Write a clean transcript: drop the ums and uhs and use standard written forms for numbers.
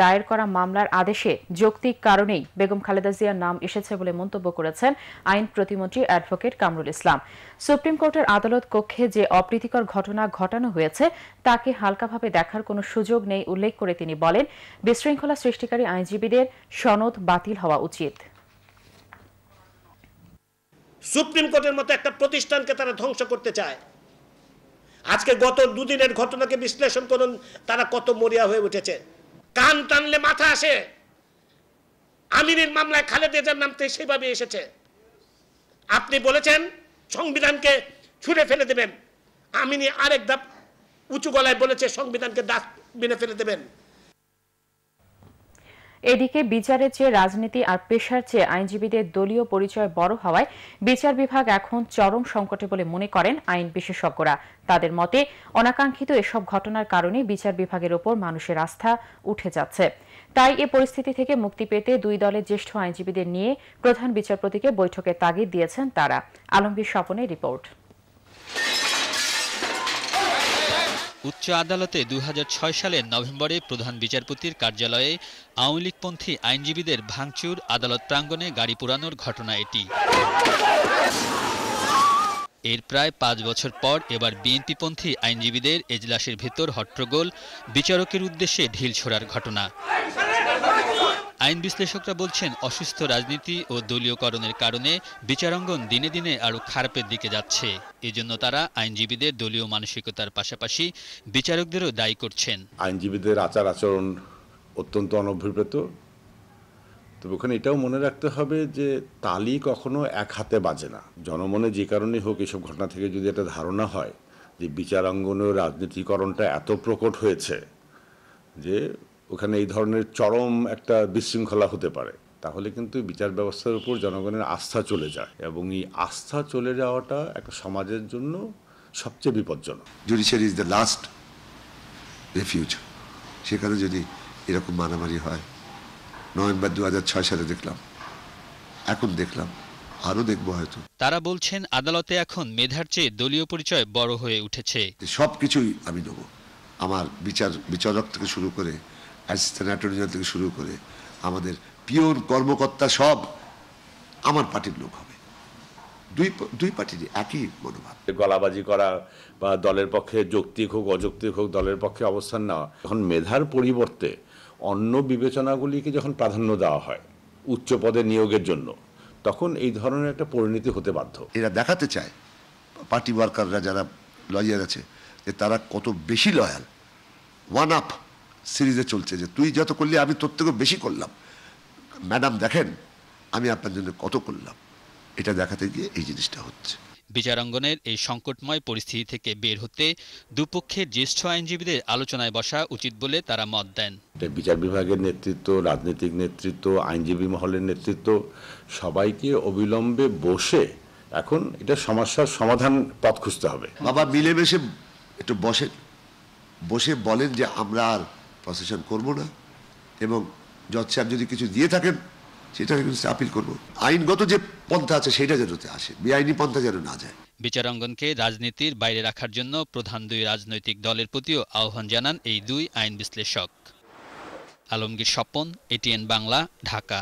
দায়ের করা মামলার আদেশে যৌক্তিক কারণেই বেগম খালেদা জিয়ার নাম এসেছে বলে মন্তব্য করেছেন আইন প্রতিমন্ত্রী অ্যাডভোকেট কামরুল ইসলাম। সুপ্রিম কোর্টের আদালত কক্ষে যে অপ্রীতিকর ঘটনা ঘটানো হয়েছে তাকে হালকাভাবে দেখার কোনো সুযোগ নেই উল্লেখ করে তিনি বলেন, বিশৃঙ্খলা সৃষ্টিকারী আইনজীবীদের সনদ বাতিল হওয়া উচিত। সুপ্রিম কোর্টের মতো একটা প্রতিষ্ঠানকে তারা ধ্বংস করতে চায়। আজকে গত দুদিনের ঘটনাকে বিশ্লেষণ করুন, তারা কত মরিয়া হয়ে উঠেছে। কান টানলে মাথা আসে। আমিরের মামলায় খালেদা জিয়ার নাম সেভাবে এসেছে। আপনি বলেছেন সংবিধানকে ছুঁড়ে ফেলে দেবেন, আমিনি আরেক ধাপ উঁচু গলায় বলেছে সংবিধানকে ডাস্টবিনে ফেলে দেবেন। এদিকে বিচারের চেয়ে রাজনীতি আর পেশার চেয়ে আইনজীবীদের দলীয় পরিচয় বড় হওয়ায় বিচার বিভাগ এখন চরম সংকটে বলে মনে করেন আইন বিশেষজ্ঞরা। তাদের মতে অনাকাঙ্ক্ষিত এসব ঘটনার কারণে বিচার বিভাগের ওপর মানুষের আস্থা উঠে যাচ্ছে। তাই এ পরিস্থিতি থেকে মুক্তি পেতে দুই দলের জ্যেষ্ঠ আইনজীবীদের নিয়ে প্রধান বিচারপতিকে বৈঠকে তাগিদ দিয়েছেন তারা। আলমগীর স্বপনের রিপোর্ট। উচ্চ আদালতে ২০০৬ সালের নভেম্বরে প্রধান বিচারপতির কার্যালয়ে আওয়ামী লীগপন্থী আইনজীবীদের ভাঙচুর, আদালত প্রাঙ্গণে গাড়ি পোড়ানোর ঘটনা এটি। এর প্রায় ৫ বছর পর এবার বিএনপিপন্থী আইনজীবীদের এজলাসের ভেতর হট্টগোল, বিচারকের উদ্দেশ্যে ঢিল ছোড়ার ঘটনা। আইন বিশ্লেষকরা বলছেন, অসুস্থ রাজনীতি ও দলীয়করণের কারণে বিচারাঙ্গন দিনে দিনে আরও খারাপের দিকে যাচ্ছে। এজন্য তারা আইনজীবীদের দলীয় মানসিকতার পাশাপাশি বিচারকদেরও দায়ী করছেন। আইনজীবীদের আচার আচরণ অত্যন্ত অনভিপ্রেত। তবে ওখানে এটাও মনে রাখতে হবে যে তালি কখনো এক হাতে বাজে না। জনমনে যে কারণেই হোক এসব ঘটনা থেকে যদি একটা ধারণা হয় যে বিচারাঙ্গনের রাজনীতিকরণটা এত প্রকট হয়েছে যে ওখানে এই ধরনের চরম একটা বিশৃঙ্খলা হতে পারে, তাহলে কিন্তু বিচার ব্যবস্থার উপর জনগণের আস্থা চলে যায়, এবং এই আস্থা চলে যাওয়াটা একটা সমাজের জন্য সবচেয়ে বিপজ্জনক। Judiciary is the last refuge. সেখানে যদি এরকম মারামারি হয়, নভেম্বর ২০০৬ সালে দেখলাম, এখন দেখলাম, আরও দেখবো হয়তো। তারা বলছেন, আদালতে এখন মেধার চেয়ে দলীয় পরিচয় বড় হয়ে উঠেছে। সব কিছুই আমি নেব। আমার বিচারক থেকে শুরু করে অ্যাসিস্ট্যান্ট অ্যাটর্নি জেনারেল থেকে শুরু করে আমাদের পিওর কর্মকর্তা সব আমার পার্টির লোক হবে। দুই পার্টির একই মনোভাব। গলাবাজি করা বা দলের পক্ষে যৌক্তিক হোক অযৌক্তিক হোক দলের পক্ষে অবস্থান নেওয়া, এখন মেধার পরিবর্তে অন্য বিবেচনাগুলিকে যখন প্রাধান্য দেওয়া হয় উচ্চ পদে নিয়োগের জন্য, তখন এই ধরনের একটা পরিণতি হতে বাধ্য। এরা দেখাতে চায়, পার্টি ওয়ার্কাররা যারা লয়ার আছে, যে তারা কত বেশি লয়াল। ওয়ান আপ সিরিজে চলছে, যে তুই যত করলি আমি তোর থেকে বেশি করলাম, ম্যাডাম দেখেন আমি আপনার জন্য কত করলাম। এটা দেখাতে গিয়ে এই জিনিসটা হচ্ছে। বিচারাঙ্গনের এই সংকটময় পরিস্থিতি থেকে বের হতে দুপক্ষের জ্যেষ্ঠ আইনজীবীদের আলোচনায় বসা উচিত বলে তারা মত দেন। বিচার বিভাগের নেতৃত্ব, রাজনৈতিক নেতৃত্ব, আইনজীবী মহলের নেতৃত্ব সবাইকে অবিলম্বে বসে এখন এটা সমস্যার সমাধান পথ খুঁজতে হবে। বাবা মিলেমিশে একটু বসে বলেন যে আমরা আর প্রসেশন করব না, এবং জজ সাহেব যদি কিছু দিয়ে থাকেন সেটা আপিল করব। আইনগত যে পন্থা আছে সেটা যেন আসে, বেআইনি পন্থা যেন না যায়। বিচারাঙ্গনকে রাজনীতির বাইরে রাখার জন্য প্রধান দুই রাজনৈতিক দলের প্রতিও আহ্বান জানান এই দুই আইন বিশ্লেষক। আলমগীর স্বপন, এটিএন বাংলা, ঢাকা।